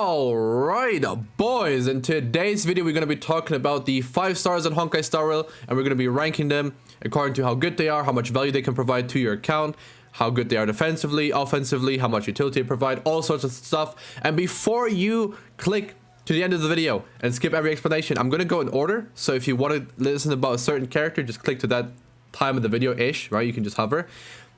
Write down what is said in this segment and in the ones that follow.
Alright, boys, in today's video we're going to be talking about the 5 stars in Honkai Star Rail, and we're going to be ranking them according to how good they are, how much value they can provide to your account, how good they are defensively, offensively, how much utility they provide, all sorts of stuff. And before you click to the end of the video and skip every explanation, I'm going to go in order. So if you want to listen about a certain character, just click to that time of the video-ish, right? You can just hover.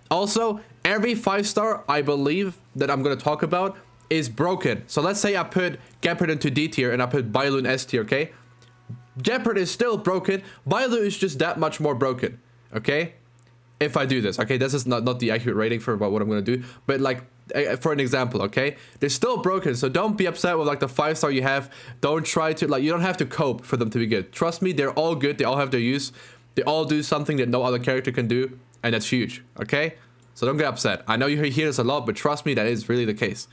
Also, every 5 star I believe that I'm going to talk about is broken. So let's say I put Gepard into D tier and I put Bailu in S tier, okay? Gepard is still broken. Bailu is just that much more broken, okay? If I do this, okay? This is not the accurate rating for what I'm going to do, but like for an example, okay? They're still broken, so don't be upset with like the 5 star you have. Don't try to, like, you don't have to cope for them to be good. Trust me, they're all good. They all have their use. They all do something that no other character can do, and that's huge, okay? So don't get upset. I know you hear this a lot, but trust me, that is really the case.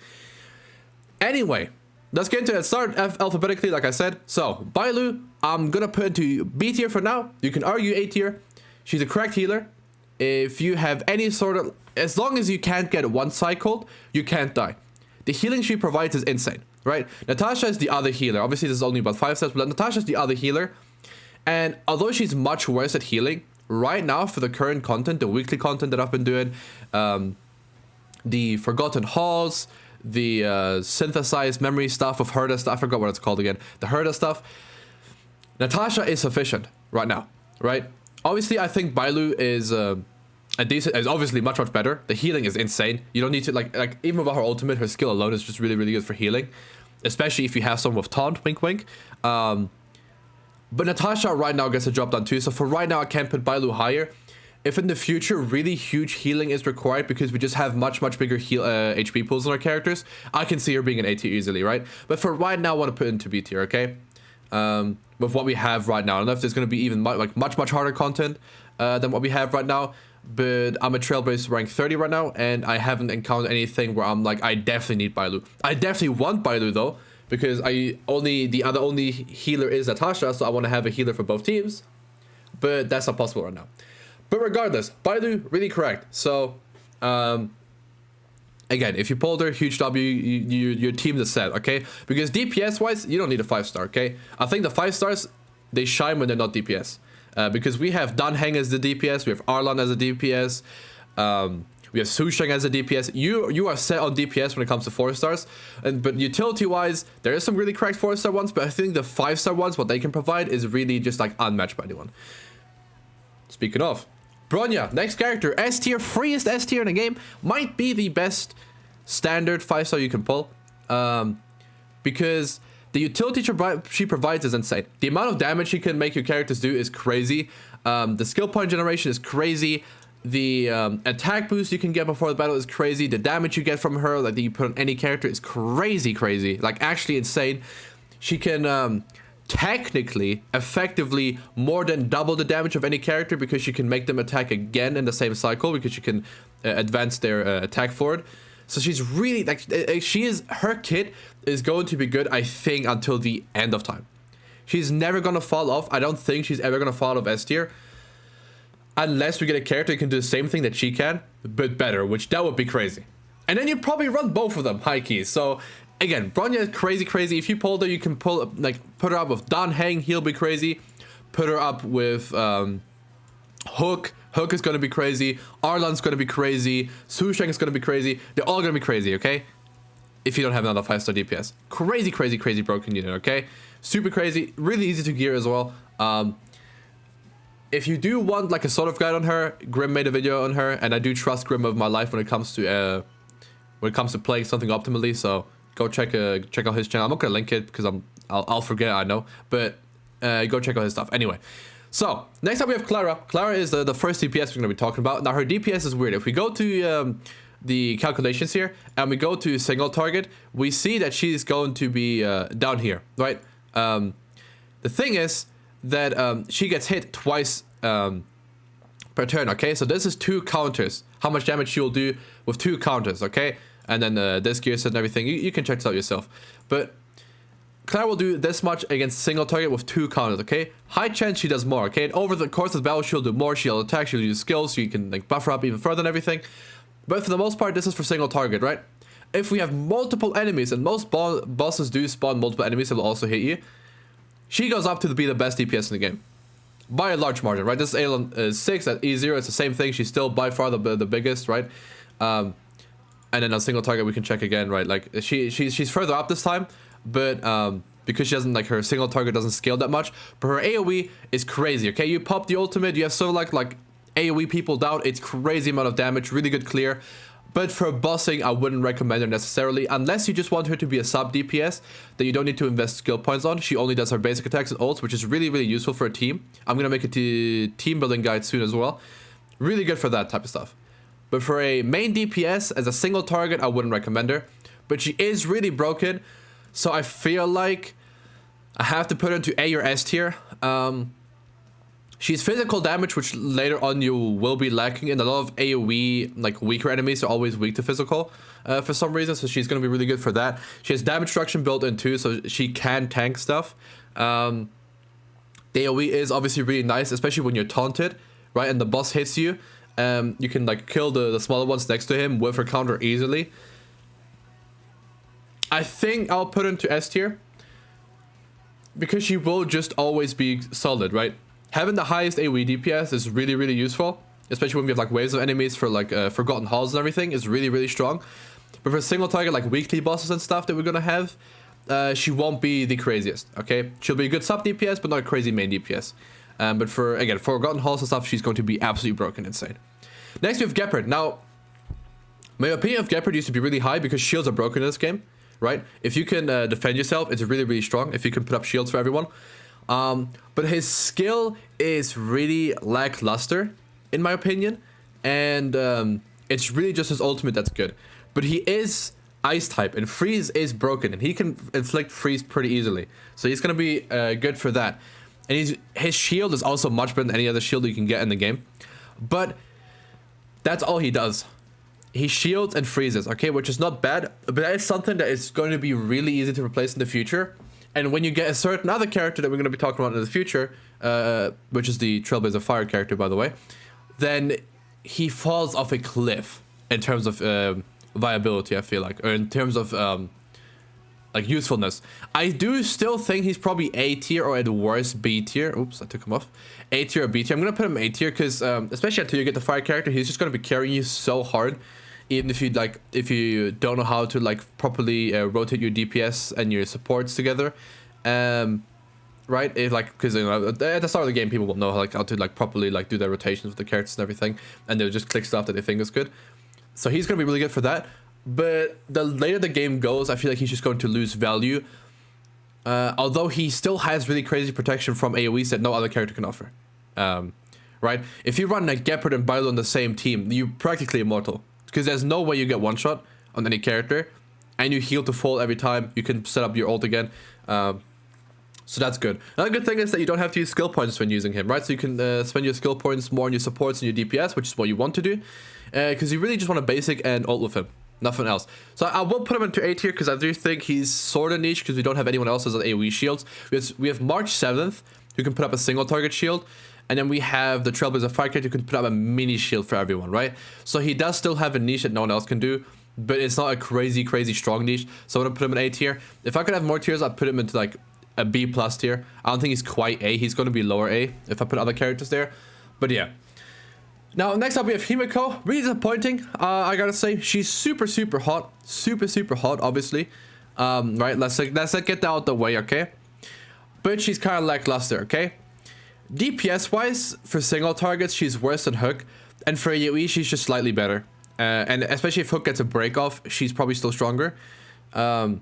Anyway, let's get into it. Start alphabetically, like I said. So, Bailu, I'm gonna put into B tier for now. You can argue A tier. She's a correct healer. If you have any sort of... As long as you can't get one cycled, you can't die. The healing she provides is insane, right? Natasha is the other healer. Obviously, this is only about 5 steps, but Natasha is the other healer. And although she's much worse at healing, right now, for the current content, the weekly content that I've been doing, the Forgotten Halls, the synthesized memory stuff of Herda stuff, I forgot what it's called again, the Herda stuff, Natasha is sufficient right now, right? Obviously, I think Bailu is is obviously much better. The healing is insane. You don't need to, like even without her ultimate, her skill alone is just really good for healing, especially if you have someone with taunt, wink wink. But Natasha right now gets a job done too, so for right now I can't put Bailu higher. If in the future really huge healing is required because we just have much bigger heal HP pools on our characters, I can see her being an A tier easily, right? But for right now, I want to put into B tier, okay? With what we have right now. I don't know if there's going to be even much harder content than what we have right now, but I'm a Trailblazer rank 30 right now, and I haven't encountered anything where I'm like, I definitely need Bailu. I definitely want Bailu though, because the only healer is Natasha, so I want to have a healer for both teams, but that's not possible right now. But regardless, Bailu, really correct. So, again, if you pulled her, huge W, your team is set, okay? Because DPS-wise, you don't need a 5 star, okay? I think the 5 stars, they shine when they're not DPS. Because we have Yanqing as the DPS, we have Arlan as a DPS, we have Susheng as a DPS. You are set on DPS when it comes to 4 stars. But utility-wise, there is some really correct 4 star ones, but I think the 5 star ones, what they can provide is really just like unmatched by anyone. Speaking of, Bronya, next character, S tier, freest S tier in the game, might be the best standard 5 star you can pull, because the utility she provides is insane. The amount of damage she can make your characters do is crazy. The skill point generation is crazy. The attack boost you can get before the battle is crazy. The damage you get from her, like that you put on any character, is crazy, like actually insane. She can technically, effectively, more than double the damage of any character because you can make them attack again in the same cycle because you can advance their attack forward. So she's really, like, her kit is going to be good, I think, until the end of time. She's never going to fall off. I don't think she's ever going to fall off S tier. Unless we get a character that can do the same thing that she can, but better, which that would be crazy. And then you'd probably run both of them, high keys. So, again, Bronya is crazy. If you pull her, you can put her up with Yanqing, he'll be crazy. Put her up with Hook. Hook is going to be crazy. Arlan's going to be crazy. Susheng is going to be crazy. They're all going to be crazy, okay? If you don't have another 5 star DPS. Crazy broken unit, okay? Super crazy. Really easy to gear as well. If you do want like a sort of guide on her, Grim made a video on her, and I do trust Grim of my life when it comes to playing something optimally, so go check out his channel. I'm not gonna link it because I'll forget, I know, but go check out his stuff. Anyway, so next up we have Clara. Clara is the first DPS we're gonna be talking about. Now her DPS is weird. If we go to the calculations here and we go to single target, we see that she's going to be down here, right? The thing is that she gets hit twice per turn, okay? So this is 2 counters. How much damage she will do with 2 counters, okay? And then this gear set and everything. You can check this out yourself. But Clara will do this much against single target with 2 counters, okay? High chance she does more, okay? And over the course of the battle, she'll do more. She'll attack, she'll use skills, so you can like buff her up even further and everything. But for the most part, this is for single target, right? If we have multiple enemies, and most bosses do spawn multiple enemies that will also hit you, she goes up to be the best DPS in the game. By a large margin, right? This is Alon 6 at E0, it's the same thing. She's still by far the biggest, right? And then a single target we can check again, right? Like she's further up this time, but because she doesn't, like, her single target doesn't scale that much, but her AoE is crazy, okay? You pop the ultimate, you have so like AoE people down, it's crazy amount of damage, really good clear. But for bossing, I wouldn't recommend her necessarily, unless you just want her to be a sub DPS that you don't need to invest skill points on. She only does her basic attacks and ults, which is really, really useful for a team. I'm gonna make a team building guide soon as well. Really good for that type of stuff. But for a main DPS as a single target, I wouldn't recommend her. But she is really broken, so I feel like I have to put her into A or S tier. She's physical damage, which later on you will be lacking in. A lot of AoE, like, weaker enemies are always weak to physical for some reason, so she's going to be really good for that. She has damage reduction built in too, so she can tank stuff. The AoE is obviously really nice, especially when you're taunted, right, and the boss hits you. You can, like, kill the smaller ones next to him with her counter easily. I think I'll put her into S tier, because she will just always be solid, right? Having the highest AoE DPS is really, really useful, especially when we have, like, waves of enemies for, like, forgotten halls and everything, is really, really strong. But for a single target, like weekly bosses and stuff that we're gonna have, she won't be the craziest, okay? She'll be a good sub DPS, but not a crazy main DPS. But for, again, forgotten halls and stuff, she's going to be absolutely broken, insane. Next, we have Gepard. Now, my opinion of Gepard used to be really high because shields are broken in this game, right? If you can defend yourself, it's really, really strong. If you can put up shields for everyone. But his skill is really lackluster, in my opinion. And it's really just his ultimate that's good. But he is ice type, and freeze is broken, and he can inflict freeze pretty easily. So he's going to be good for that. And his shield is also much better than any other shield you can get in the game. But that's all he does. He shields and freezes, okay? Which is not bad, but that is something that is going to be really easy to replace in the future. And when you get a certain other character that we're going to be talking about in the future, which is the Trailblazer Fire character, by the way, then he falls off a cliff in terms of viability, I feel like, or in terms of like usefulness. I do still think he's probably A tier or at worst B tier. Oops, I took him off. A tier or B tier. I'm going to put him A tier because especially until you get the Fire character, he's just going to be carrying you so hard. Even if you don't know how to, like, properly rotate your DPS and your supports together, right? Because, you know, at the start of the game, people will know how to, like, properly, like, do their rotations with the characters and everything, and they'll just click stuff that they think is good. So he's gonna be really good for that. But the later the game goes, I feel like he's just going to lose value. Although he still has really crazy protection from AoEs that no other character can offer. Right? If you run like Gepard and Bailu on the same team, you're practically immortal. Because there's no way you get one shot on any character, and you heal to full every time. You can set up your ult again, so that's good. Another good thing is that you don't have to use skill points when using him, right? So you can spend your skill points more on your supports and your DPS, which is what you want to do, because you really just want a basic and ult with him, nothing else. So I will put him into A tier because I do think he's sort of niche because we don't have anyone else as an AoE shields. We have March 7th who can put up a single target shield. And then we have the Trailblazer Fire character who can put up a mini shield for everyone, right? So he does still have a niche that no one else can do, but it's not a crazy, crazy strong niche. So I'm gonna put him in A tier. If I could have more tiers, I'd put him into like a B plus tier. I don't think he's quite A. He's gonna be lower A if I put other characters there. But yeah. Now, next up we have Himeko. Really disappointing, I gotta say. She's super, super hot. Super, super hot, obviously. Right, let's get that out the way, okay? But she's kind of lackluster, okay? DPS wise, for single targets, she's worse than Hook, and for AoE, she's just slightly better. And especially if Hook gets a break off, she's probably still stronger. So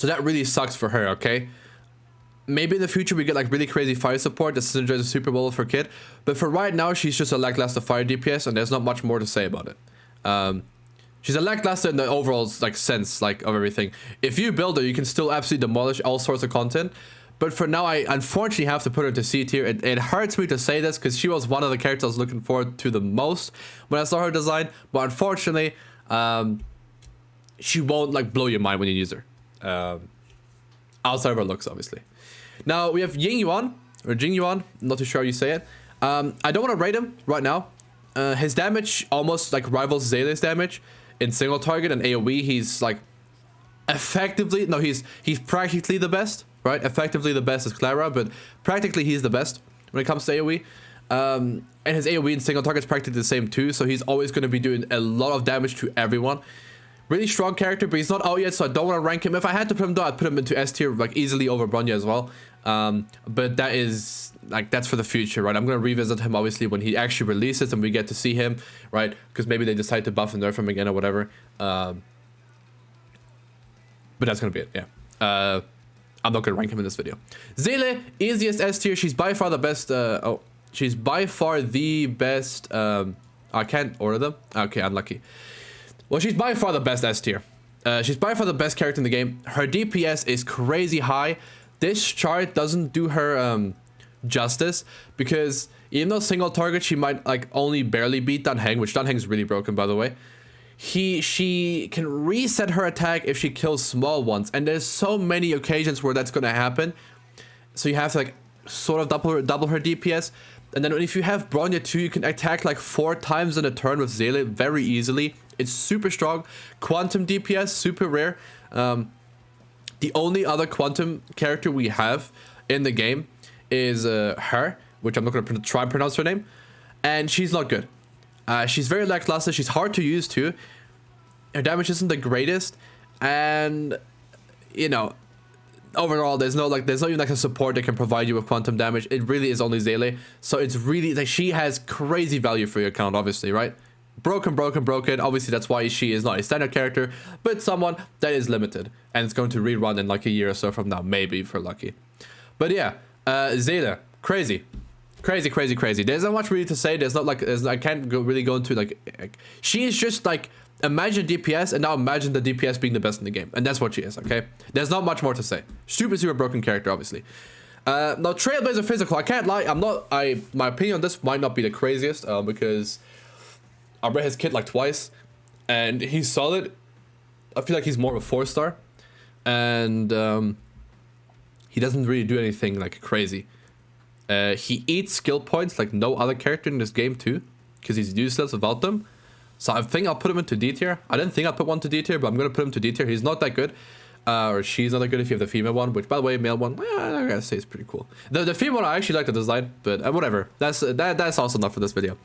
that really sucks for her, okay? Maybe in the future we get like really crazy fire support that synergizes super well for Kid, but for right now, she's just a lackluster fire DPS, and there's not much more to say about it. She's a lackluster in the overall like sense like of everything. If you build her, you can still absolutely demolish all sorts of content. But for now, I unfortunately have to put her into C tier. It hurts me to say this because she was one of the characters I was looking forward to the most when I saw her design. But unfortunately, she won't like blow your mind when you use her. Outside of her looks, obviously. Now we have Yingyuan, or Jingyuan, not too sure how you say it. I don't want to rate him right now. His damage almost like rivals Seele's damage. in single target and AoE, he's like effectively, no, he's practically the best, right? Effectively the best is Clara, but practically he's the best when it comes to AoE. And his AoE in single target is practically the same too, so he's always going to be doing a lot of damage to everyone. Really strong character, but he's not out yet, so I don't want to rank him. If I had to put him down, I'd put him into S tier, like easily over Bronya as well. But that is like, that's for the future, right? I'm gonna revisit him obviously when he actually releases and we get to see him, right? Because maybe they decide to buff and nerf him again or whatever. But that's gonna be it. Yeah. I'm not gonna rank him in this video. Seele, easiest S tier. She's by far the best. She's by far the best. I can't order them. Okay, unlucky. Well, she's by far the best S tier. She's by far the best character in the game. Her DPS is crazy high. This chart doesn't do her justice, because even though single target, she might like only barely beat Yanqing, which Yanqing's really broken, by the way. She can reset her attack if she kills small ones, and there's so many occasions where that's gonna happen. So you have to like sort of double her DPS. And then if you have Bronya too, you can attack like 4 times in a turn with Seele very easily. It's super strong. Quantum DPS, super rare. The only other quantum character we have in the game is her, which I'm not going to try and pronounce her name. And she's not good. She's very lackluster. She's hard to use too. Her damage isn't the greatest. And, you know, overall, there's not even like a support that can provide you with quantum damage. It really is only Seele. So it's really like, she has crazy value for your account, obviously, right? Broken. Obviously, that's why she is not a standard character, but someone that is limited, and it's going to rerun in like a year or so from now, maybe if we're lucky. But yeah, Seele, crazy. There's not much really to say. I can't really go into like she is just like, imagine DPS, and now imagine the DPS being the best in the game, and that's what she is. Okay, there's not much more to say. Super broken character, obviously. Now Trailblazer physical, I can't lie, my opinion on this might not be the craziest, because I read his kit like twice, and he's solid. I feel like he's more of a 4-star, and he doesn't really do anything like crazy. He eats skill points like no other character in this game too, because he's useless without them. So I think I'll put him into D tier. I didn't think I'd put one to D tier, but I'm gonna put him to D tier. He's not that good, or she's not that good if you have the female one. Which, by the way, male one, I gotta say, is pretty cool. The female one, I actually like the design, but whatever. That's also not for this video.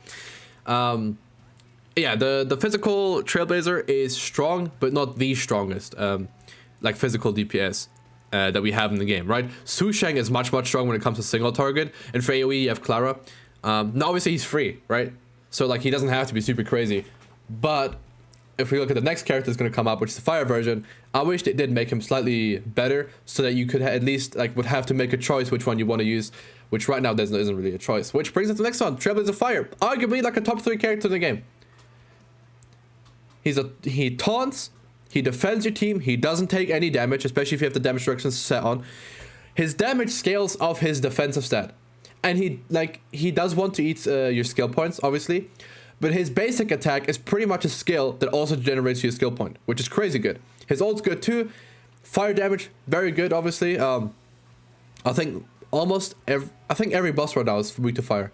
Yeah, the physical Trailblazer is strong, but not the strongest, like physical DPS that we have in the game, right? Susheng is much stronger when it comes to single target, and for AoE you have Clara. Now obviously he's free, right? So like he doesn't have to be super crazy, but if we look at the next character that's going to come up, which is the fire version, I wish they did make him slightly better, so that you could at least like would have to make a choice which one you want to use, which right now isn't really a choice. Which brings us to the next one, Trailblazer Fire, arguably like a top 3 character in the game. He taunts, he defends your team, he doesn't take any damage, especially if you have the damage directions set on. His damage scales off his defensive stat, and he does want to eat your skill points, obviously, but his basic attack is pretty much a skill that also generates you a skill point, which is crazy good. His ult's good too. Fire damage, very good, obviously. I think every boss right now is weak to fire.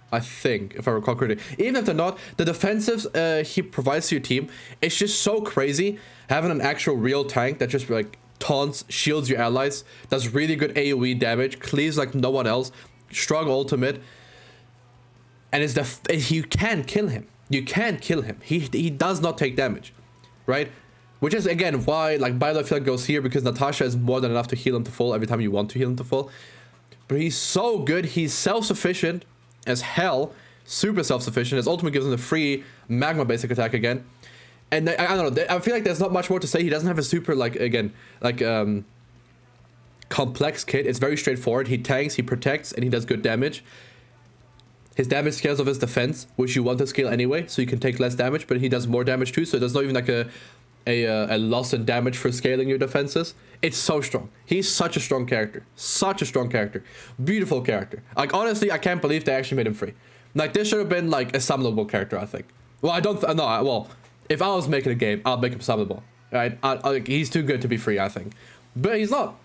I think, if I recall correctly. Even if they're not, the defensives he provides to your team, it's just so crazy. Having an actual real tank that just like taunts, shields your allies, does really good AoE damage, cleaves like no one else, strong ultimate, and you can't kill him. You can't kill him. He does not take damage, right? Which is again why like Bailu I feel like goes here, because Natasha is more than enough to heal him to full every time you want to heal him to full. But he's so good. He's self-sufficient as hell, super self-sufficient. His ultimate gives him the free magma basic attack again, and I don't know, I feel like there's not much more to say. He doesn't have a super complex kit. It's very straightforward. He tanks, he protects, and he does good damage. His damage scales of his defense, which you want to scale anyway, so you can take less damage, but he does more damage too, so there's not even like a loss in damage for scaling your defenses. It's so strong. He's such a strong character. Such a strong character. Beautiful character. Like, honestly, I can't believe they actually made him free. Like, this should have been, like, a summonable character, I think. Well, I don't... well, if I was making a game, I'd make him summonable. Right? He's too good to be free, I think. But he's not.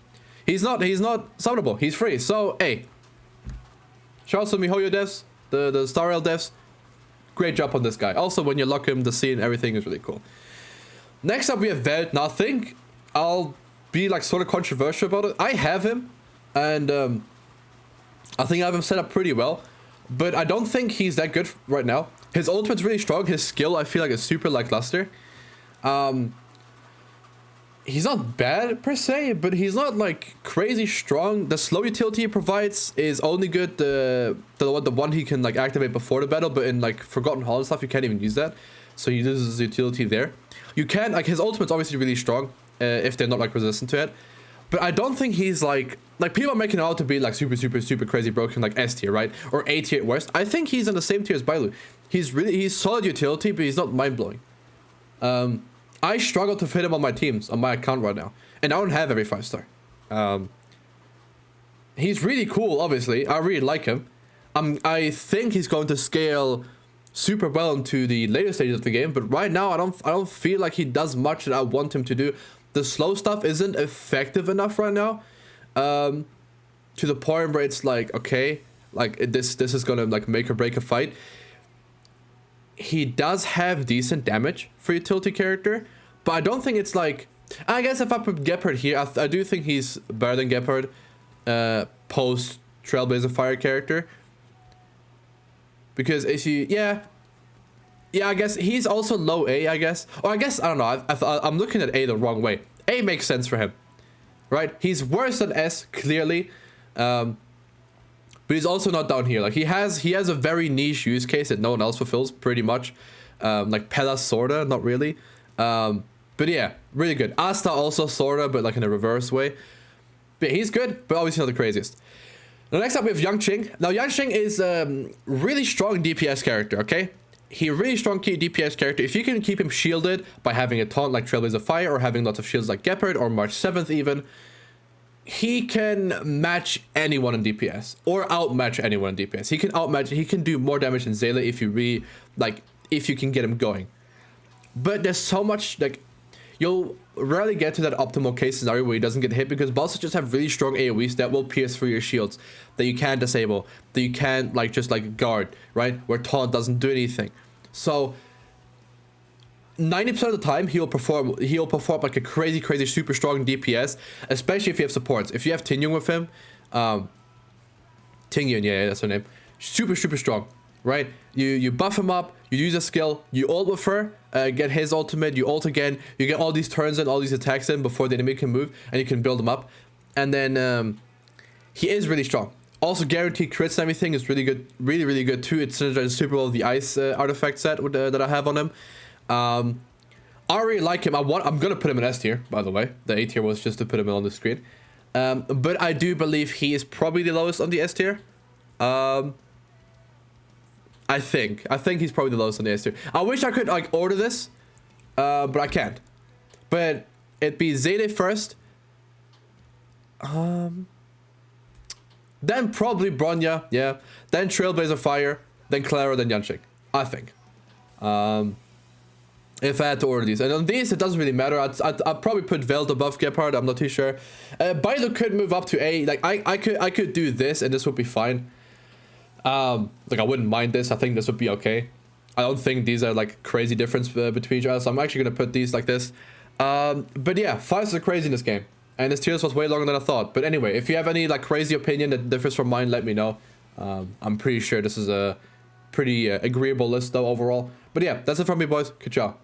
He's not summonable. He's free. So, hey. Shout out to me HoYo devs. The Star Rail devs. Great job on this guy. Also, when you lock him, the scene, everything is really cool. Next up we have Welt. Now I think I'll be like sort of controversial about it. I have him, and I think I have him set up pretty well, but I don't think he's that good right now. His ultimate's really strong. His skill I feel like is super lackluster. He's not bad per se, but he's not like crazy strong. The slow utility he provides is only good the one he can like activate before the battle, but in like Forgotten Hall and stuff you can't even use that. So he loses his utility there. You can like his ultimate's obviously really strong if they're not like resistant to it. But I don't think he's like people are making it out to be like super crazy broken like S tier, right? Or A tier at worst. I think he's in the same tier as Bailu. He's solid utility, but he's not mind blowing. I struggle to fit him on my teams, on my account right now. And I don't have every 5-star. He's really cool, obviously. I really like him. I think he's going to scale super well into the later stages of the game. But right now, I don't feel like he does much that I want him to do. The slow stuff isn't effective enough right now. To the point where it's like, okay, like this is going to like make or break a fight. He does have decent damage for utility character, but I don't think it's like... I guess if I put Gepard here, I do think he's better than Gepard post Trailblazer fire character. Because if you... Yeah, I guess he's also low A, I guess. Or I guess, I don't know, I'm looking at A the wrong way. A makes sense for him, right? He's worse than S, clearly. But he's also not down here. Like he has a very niche use case that no one else fulfills pretty much. Like Pella sorta, not really. But yeah, really good. Asta also sorta, but like in a reverse way. But he's good, but obviously not the craziest. Now next up we have Yanqing. Now Yanqing is really strong DPS character, okay? He really strong key DPS character. If you can keep him shielded by having a taunt like Trailblazer Fire or having lots of shields like Gepard or March 7th even, he can match anyone in DPS or outmatch anyone in DPS. He can do more damage than Seele if you can get him going. But there's so much, like, you'll rarely get to that optimal case scenario where he doesn't get hit because bosses just have really strong AoEs that will pierce through your shields, that you can't disable, that you can't like just like guard, right? Where taunt doesn't do anything. So 90% of the time he'll perform like a crazy super strong DPS, especially if you have supports. If you have Tingyun with him, Tingyun, yeah, that's her name. Super strong, right? You buff him up, you use a skill, you ult with her, get his ultimate, you ult again, you get all these turns and all these attacks in before the enemy can move, and you can build him up. And then he is really strong. Also guaranteed crits and everything is really good, really good too. It synergizes super well with the ice artifact set with, that I have on him. I really like him. I'm gonna put him in S tier, by the way. The A tier was just to put him on the screen. But I do believe he is probably the lowest on the S tier. I think he's probably the lowest on the S tier. I wish I could like order this, but I can't. But it'd be Seele first. Then probably Bronya, yeah. Then Trailblazer Fire, then Clara, then Yanqing. I think. If I had to order these. And on these, it doesn't really matter. I'd probably put Welt above Gepard. I'm not too sure. Bailu could move up to A. Like, I could do this, and this would be fine. Like, I wouldn't mind this. I think this would be okay. I don't think these are, like, crazy difference between each other. So I'm actually going to put these like this. But yeah, 5s are crazy in this game. And this tier list was way longer than I thought. But anyway, if you have any, like, crazy opinion that differs from mine, let me know. I'm pretty sure this is a pretty agreeable list, though, overall. But yeah, that's it from me, boys. Good job.